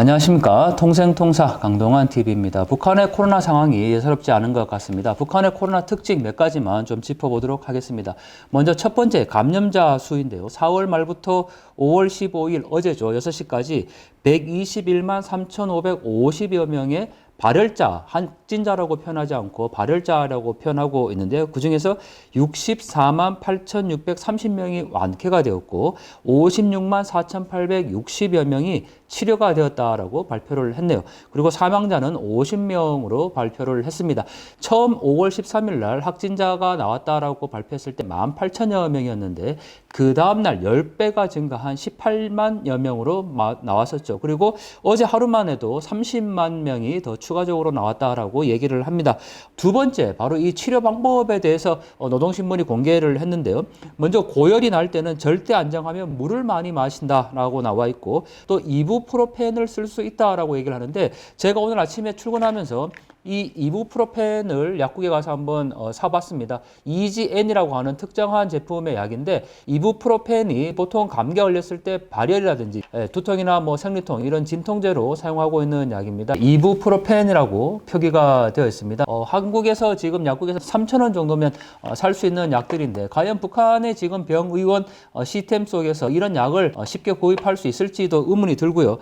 안녕하십니까. 통생통사 강동원 TV입니다. 북한의 코로나 상황이 예사롭지 않은 것 같습니다. 북한의 코로나 특징 몇 가지만 좀 짚어보도록 하겠습니다. 먼저 첫 번째 감염자 수인데요. 4월 말부터 5월 15일 어제죠. 6시까지 121만 3,550여 명의 발열자, 확진자라고 표현하지 않고 발열자라고 표현하고 있는데요. 그중에서 64만 8,630명이 완쾌가 되었고 56만 4,860여 명이 치료가 되었다라고 발표를 했네요. 그리고 사망자는 50명으로 발표를 했습니다. 처음 5월 13일 날 확진자가 나왔다라고 발표했을 때 18,000여 명이었는데 그 다음날 10배가 증가한 18만여 명으로 나왔었죠. 그리고 어제 하루만 해도 30만 명이 더 추가적으로 나왔다라고 얘기를 합니다. 두 번째, 바로 이 치료 방법에 대해서 노동신문이 공개를 했는데요. 먼저 고열이 날 때는 절대 안정하면 물을 많이 마신다라고 나와 있고 또 이부프로펜을 쓸 수 있다라고 얘기를 하는데 제가 오늘 아침에 출근하면서 이 이부프로펜을 약국에 가서 한번 사봤습니다. EGN이라고 하는 특정한 제품의 약인데 이부프로펜이 보통 감기가 걸렸을 때 발열이라든지 두통이나 뭐 생리통 이런 진통제로 사용하고 있는 약입니다. 이부프로펜이라고 표기가 되어 있습니다. 한국에서 지금 약국에서 3,000원 정도면 살 수 있는 약들인데 과연 북한의 지금 병의원 시스템 속에서 이런 약을 쉽게 구입할 수 있을지도 의문이 들고요.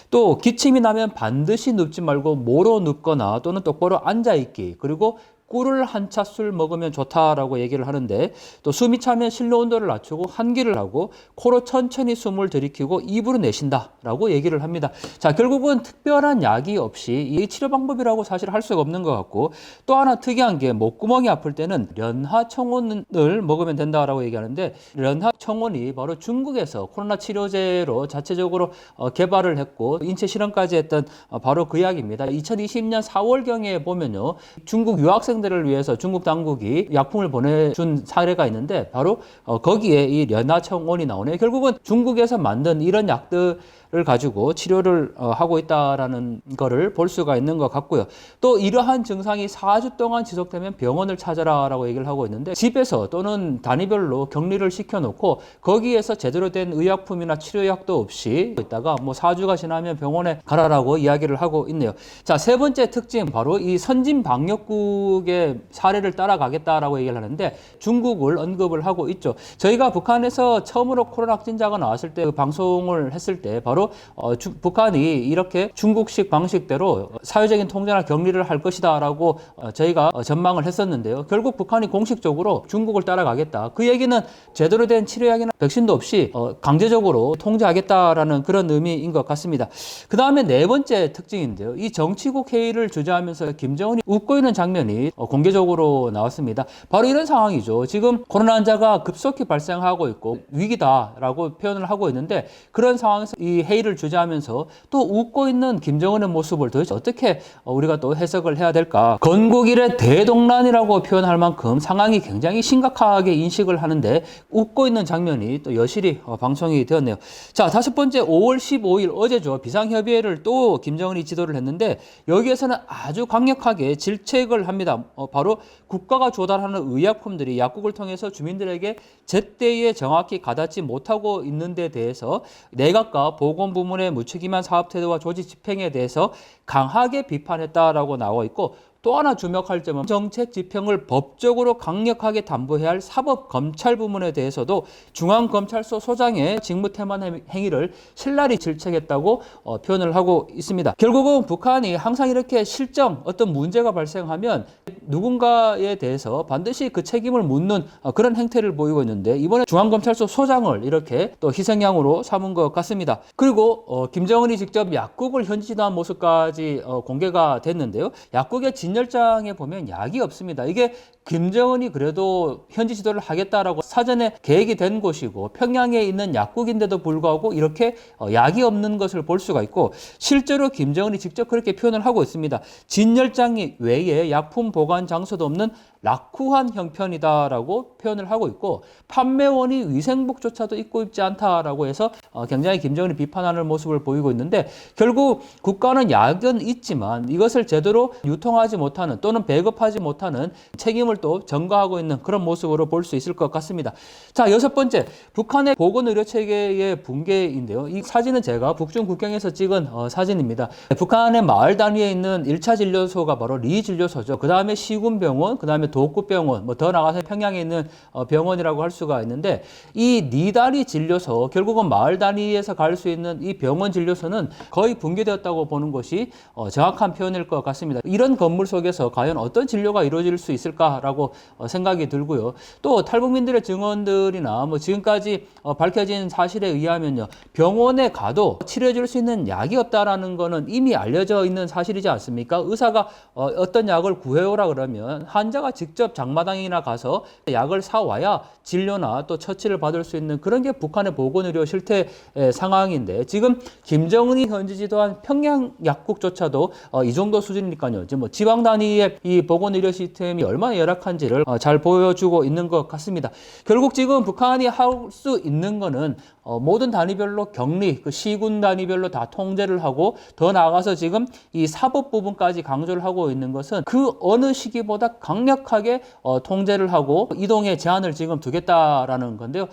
또 기침이 나면 반드시 눕지 말고 모로 눕거나 또는 똑바로 앉아있기, 그리고 꿀을 한 찻술 먹으면 좋다라고 얘기를 하는데 또 숨이 차면 실내 온도를 낮추고 환기를 하고 코로 천천히 숨을 들이키고 입으로 내쉰다라고 얘기를 합니다. 자, 결국은 특별한 약이 없이 이 치료 방법이라고 사실 할 수가 없는 것 같고 또 하나 특이한 게 목구멍이 아플 때는 련하청원을 먹으면 된다라고 얘기하는데 련하청원이 바로 중국에서 코로나 치료제로 자체적으로 개발을 했고 인체 실험까지 했던 바로 그 약입니다. 2020년 4월경에 보면요. 중국 유학생들을 위해서 중국 당국이 약품을 보내준 사례가 있는데 바로 거기에 이 련하청원이 나오네요. 결국은 중국에서 만든 이런 약들을 가지고 치료를 하고 있다라는 거를 볼 수가 있는 것 같고요. 또 이러한 증상이 4주 동안 지속되면 병원을 찾아라라고 얘기를 하고 있는데 집에서 또는 단위별로 격리를 시켜놓고 거기에서 제대로 된 의약품이나 치료약도 없이 있다가 뭐 4주가 지나면 병원에 가라라고 이야기를 하고 있네요. 자, 세 번째 특징 바로 이 선진 방역국의 사례를 따라가겠다라고 얘기를 하는데 중국을 언급을 하고 있죠. 저희가 북한에서 처음으로 코로나 확진자가 나왔을 때 그 방송을 했을 때 바로 북한이 이렇게 중국식 방식대로 사회적인 통제나 격리를 할 것이다라고 저희가 전망을 했었는데요. 결국 북한이 공식적으로 중국을 따라가겠다. 그 얘기는 제대로 된 치료약이나 백신도 없이 강제적으로 통제하겠다라는 그런 의미인 것 같습니다. 그 다음에 네 번째 특징인데요. 이 정치국 회의를 주재하면서 김정은이 웃고 있는 장면이 공개적으로 나왔습니다. 바로 이런 상황이죠. 지금 코로나 환자가 급속히 발생하고 있고 위기다라고 표현을 하고 있는데 그런 상황에서 이 회의를 주재하면서 또 웃고 있는 김정은의 모습을 도대체 어떻게 우리가 또 해석을 해야 될까? 건국일의 대동란이라고 표현할 만큼 상황이 굉장히 심각하게 인식을 하는데 웃고 있는 장면이 또 여실히 방송이 되었네요. 자, 다섯 번째 5월 15일 어제죠. 비상협의회를 또 김정은이 지도를 했는데 여기에서는 아주 강력하게 질책을 합니다. 바로 국가가 조달하는 의약품들이 약국을 통해서 주민들에게 제때에 정확히 가닿지 못하고 있는 데 대해서 내각과 보건부문의 무책임한 사업 태도와 조직 집행에 대해서 강하게 비판했다라고 나와 있고 또 하나 주목할 점은 정책 집행을 법적으로 강력하게 담보해야 할 사법검찰 부문에 대해서도 중앙검찰소 소장의 직무태만 행위를 신랄히 질책했다고 표현을 하고 있습니다. 결국은 북한이 항상 이렇게 실정 어떤 문제가 발생하면 누군가에 대해서 반드시 그 책임을 묻는 그런 행태를 보이고 있는데 이번에 중앙검찰소 소장을 이렇게 또 희생양으로 삼은 것 같습니다. 그리고 김정은이 직접 약국을 현지 지도한 모습까지 공개가 됐는데요. 약국의 진열장에 보면 약이 없습니다. 이게 김정은이 그래도 현지 지도를 하겠다라고 사전에 계획이 된 곳이고 평양에 있는 약국인데도 불구하고 이렇게 약이 없는 것을 볼 수가 있고 실제로 김정은이 직접 그렇게 표현을 하고 있습니다. 진열장 외에 약품 보관 장소도 없는 낙후한 형편이다라고 표현을 하고 있고 판매원이 위생복조차도 입고 입지 않다라고 해서 굉장히 김정은이 비판하는 모습을 보이고 있는데 결국 국가는 약은 있지만 이것을 제대로 유통하지 못하는 또는 배급하지 못하는 책임을 또 전가하고 있는 그런 모습으로 볼 수 있을 것 같습니다. 자, 여섯 번째, 북한의 보건의료체계의 붕괴인데요. 이 사진은 제가 북중 국경에서 찍은 사진입니다. 북한의 마을 단위에 있는 1차 진료소가 바로 리 진료소죠. 그 다음에 시군병원, 그 다음에 도구병원, 뭐 더 나가서 평양에 있는 병원이라고 할 수가 있는데 이 네 단위 진료소, 결국은 마을 단위에서 갈 수 있는 이 병원 진료소는 거의 붕괴되었다고 보는 것이 정확한 표현일 것 같습니다. 이런 건물 속에서 과연 어떤 진료가 이루어질 수 있을까라고 생각이 들고요. 또 탈북민들의 증언들이나 뭐 지금까지 밝혀진 사실에 의하면요, 병원에 가도 치료해줄 수 있는 약이 없다라는 거는 이미 알려져 있는 사실이지 않습니까? 의사가 어떤 약을 구해오라 그러면 환자가 직접 장마당이나 가서 약을 사와야 진료나 또 처치를 받을 수 있는 그런 게 북한의 보건의료 실태 상황인데, 지금 김정은이 현지 지도한 평양 약국조차도 이 정도 수준이니까요. 지금 뭐 지방 단위의 이 보건의료 시스템이 얼마나 열악한지를 잘 보여주고 있는 것 같습니다. 결국 지금 북한이 할 수 있는 거는 모든 단위별로 격리, 그 시군 단위별로 다 통제를 하고, 더 나아가서 지금 이 사법 부분까지 강조를 하고 있는 것은 그 어느 시기보다 강력하게 통제를 하고 이동에 제한을 지금 두겠다라는 건데요.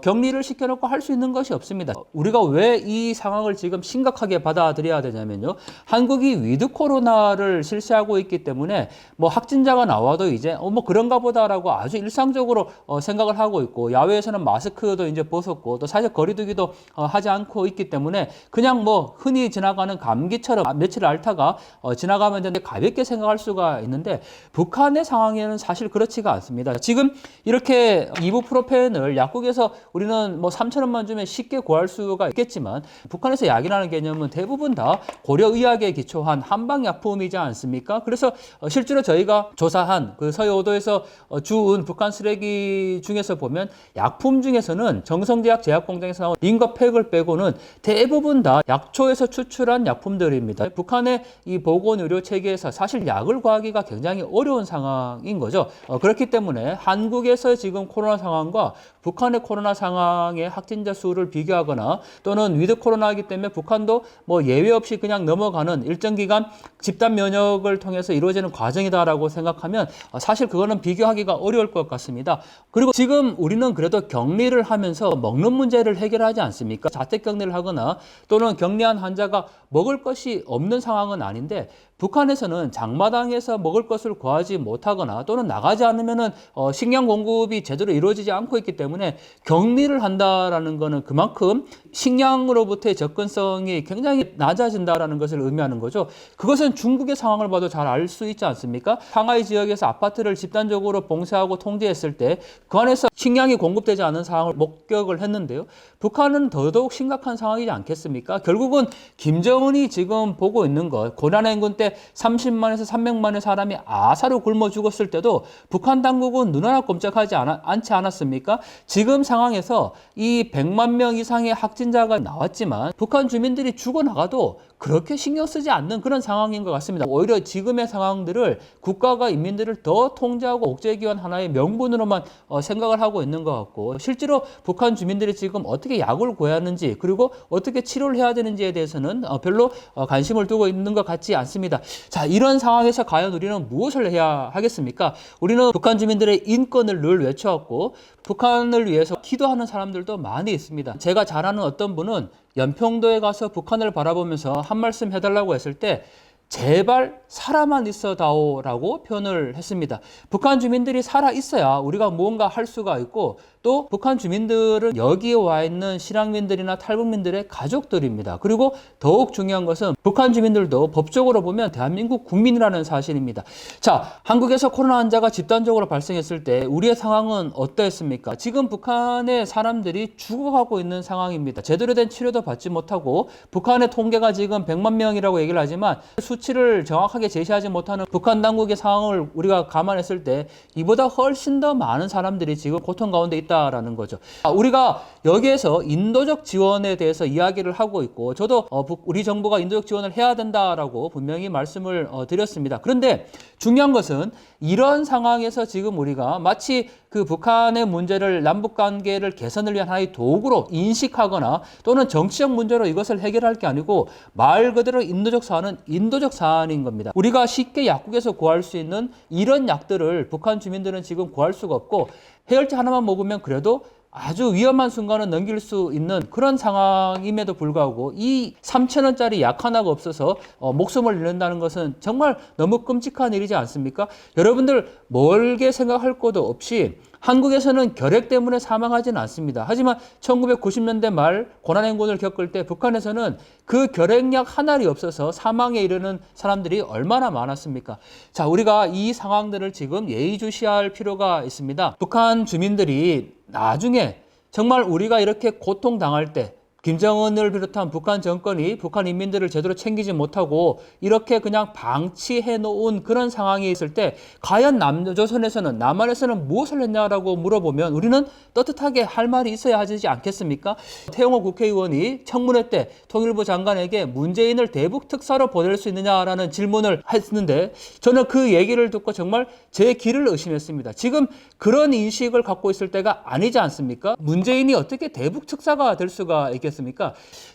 격리를 시켜놓고 할 수 있는 것이 없습니다. 우리가 왜 이 상황을 지금 심각하게 받아들여야 되냐면요, 한국이 위드 코로나를 실시하고 있기 때문에 뭐 확진자가 나와도 이제 뭐 그런가 보다라고 아주 일상적으로 생각을 하고 있고, 야외에서는 마스크도 이제 벗었고, 또 사실 거리두기도 하지 않고 있기 때문에 그냥 뭐 흔히 지나가는 감기처럼 며칠 앓다가 지나가면 되는데 가볍게 생각할 수가 있는데, 북한의 상황에는 사실 그렇지가 않습니다. 지금 이렇게 이부프로펜을 약국에서 우리는 뭐 3,000원만 주면 쉽게 구할 수가 있겠지만, 북한에서 약이라는 개념은 대부분 다 고려의학에 기초한 한방약품이지 않습니까? 그래서 실제로 저희가 조사한 그 서해오도에서 주운 북한 쓰레기 중에서 보면 약품 중에서는 정성제약 제약공장에서 나온 링거팩을 빼고는 대부분 다 약초에서 추출한 약품들입니다. 북한의 이 보건의료 체계에서 사실 약을 구하기가 굉장히 어려운 상황인 거죠. 그렇기 때문에 한국에서 지금 코로나 상황과 북한의 코로나 상황의 확진자 수를 비교하거나, 또는 위드 코로나이기 때문에 북한도 뭐 예외 없이 그냥 넘어가는 일정 기간 집단 면역을 통해서 이루어지는 과정이다라고 생각하면 사실 그거는 비교하기가 어려울 것 같습니다. 그리고 지금 우리는 그래도 격리를 하면서 먹는 문제를 해결하지 않습니까? 자택 격리를 하거나 또는 격리한 환자가 먹을 것이 없는 상황은 아닌데, 북한에서는 장마당에서 먹을 것을 구하지 못하거나 또는 나가지 않으면은 식량 공급이 제대로 이루어지지 않고 있기 때문에 격리를 한다라는 거는 그만큼 식량으로부터의 접근성이 굉장히 낮아진다라는 것을 의미하는 거죠. 그것은 중국의 상황을 봐도 잘 알 수 있지 않습니까? 상하이 지역에서 아파트를 집단적으로 봉쇄하고 통제했을 때 그 안에서 식량이 공급되지 않은 상황을 목격을 했는데요. 북한은 더더욱 심각한 상황이지 않겠습니까? 결국은 김정은이 지금 보고 있는 것, 고난행군 때 30만에서 300만의 사람이 아사로 굶어 죽었을 때도 북한 당국은 눈 하나 꼼짝하지 않지 않았습니까? 지금 상황에서 이 100만 명 이상의 확진자가 나왔지만 북한 주민들이 죽어나가도 그렇게 신경 쓰지 않는 그런 상황인 것 같습니다. 오히려 지금의 상황들을 국가가 인민들을 더 통제하고 억제기원 하나의 명분으로만 생각을 하고 있는 것 같고, 실제로 북한 주민들이 지금 어떻게 약을 구해야 하는지, 그리고 어떻게 치료를 해야 되는지에 대해서는 별로 관심을 두고 있는 것 같지 않습니다. 자, 이런 상황에서 과연 우리는 무엇을 해야 하겠습니까? 우리는 북한 주민들의 인권을 늘 외쳐왔고, 북한을 위해서 기도하는 사람들도 많이 있습니다. 제가 잘 아는 어떤 분은 연평도에 가서 북한을 바라보면서 한 말씀 해달라고 했을 때 제발 살아만 있어다오라고 표현을 했습니다. 북한 주민들이 살아 있어야 우리가 무언가 할 수가 있고, 또 북한 주민들은 여기에 와 있는 실향민들이나 탈북민들의 가족들입니다. 그리고 더욱 중요한 것은 북한 주민들도 법적으로 보면 대한민국 국민이라는 사실입니다. 자, 한국에서 코로나 환자가 집단적으로 발생했을 때 우리의 상황은 어떠했습니까? 지금 북한의 사람들이 죽어가고 있는 상황입니다. 제대로 된 치료도 받지 못하고, 북한의 통계가 지금 100만 명이라고 얘기를 하지만 수치를 정확하게 제시하지 못하는 북한 당국의 상황을 우리가 감안했을 때 이보다 훨씬 더 많은 사람들이 지금 고통 가운데 있다 된다라는 거죠. 우리가 여기에서 인도적 지원에 대해서 이야기를 하고 있고 저도 우리 정부가 인도적 지원을 해야 된다라고 분명히 말씀을 드렸습니다. 그런데 중요한 것은 이런 상황에서 지금 우리가 마치 그 북한의 문제를 남북 관계를 개선을 위한 하나의 도구로 인식하거나 또는 정치적 문제로 이것을 해결할 게 아니고 말 그대로 인도적 사안은 인도적 사안인 겁니다. 우리가 쉽게 약국에서 구할 수 있는 이런 약들을 북한 주민들은 지금 구할 수가 없고 해열제 하나만 먹으면 그래도 아주 위험한 순간은 넘길 수 있는 그런 상황임에도 불구하고 이 3,000원짜리 약 하나가 없어서 목숨을 잃는다는 것은 정말 너무 끔찍한 일이지 않습니까? 여러분들 멀게 생각할 것도 없이 한국에서는 결핵 때문에 사망하지는 않습니다. 하지만 1990년대 말 고난행군을 겪을 때 북한에서는 그 결핵약 하나이 없어서 사망에 이르는 사람들이 얼마나 많았습니까? 자, 우리가 이 상황들을 지금 예의주시할 필요가 있습니다. 북한 주민들이 나중에 정말 우리가 이렇게 고통당할 때 김정은을 비롯한 북한 정권이 북한 인민들을 제대로 챙기지 못하고 이렇게 그냥 방치해 놓은 그런 상황이 있을 때 과연 남조선에서는 남한에서는 무엇을 했냐라고 물어보면 우리는 떳떳하게 할 말이 있어야 하지 않겠습니까? 태영호 국회의원이 청문회 때 통일부 장관에게 문재인을 대북 특사로 보낼 수 있느냐라는 질문을 했는데 저는 그 얘기를 듣고 정말 제 귀를 의심했습니다. 지금 그런 인식을 갖고 있을 때가 아니지 않습니까? 문재인이 어떻게 대북 특사가 될 수가 있겠습니까?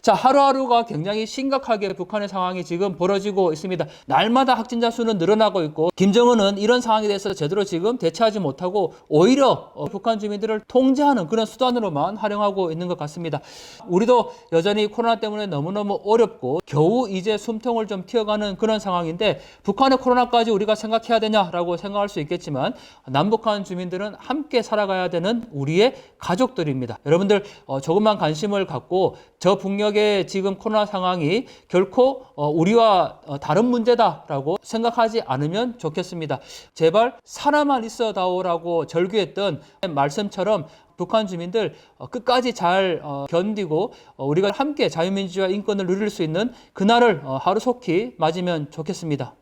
자, 하루하루가 굉장히 심각하게 북한의 상황이 지금 벌어지고 있습니다. 날마다 확진자 수는 늘어나고 있고 김정은은 이런 상황에 대해서 제대로 지금 대처하지 못하고 오히려 북한 주민들을 통제하는 그런 수단으로만 활용하고 있는 것 같습니다. 우리도 여전히 코로나 때문에 너무너무 어렵고 겨우 이제 숨통을 좀 틔어가는 그런 상황인데 북한의 코로나까지 우리가 생각해야 되냐라고 생각할 수 있겠지만 남북한 주민들은 함께 살아가야 되는 우리의 가족들입니다. 여러분들 조금만 관심을 갖고 저 북녘의 지금 코로나 상황이 결코 우리와 다른 문제다라고 생각하지 않으면 좋겠습니다. 제발 살아만 있어다오라고 절규했던 말씀처럼 북한 주민들 끝까지 잘 견디고 우리가 함께 자유민주주의와 인권을 누릴 수 있는 그날을 하루속히 맞으면 좋겠습니다.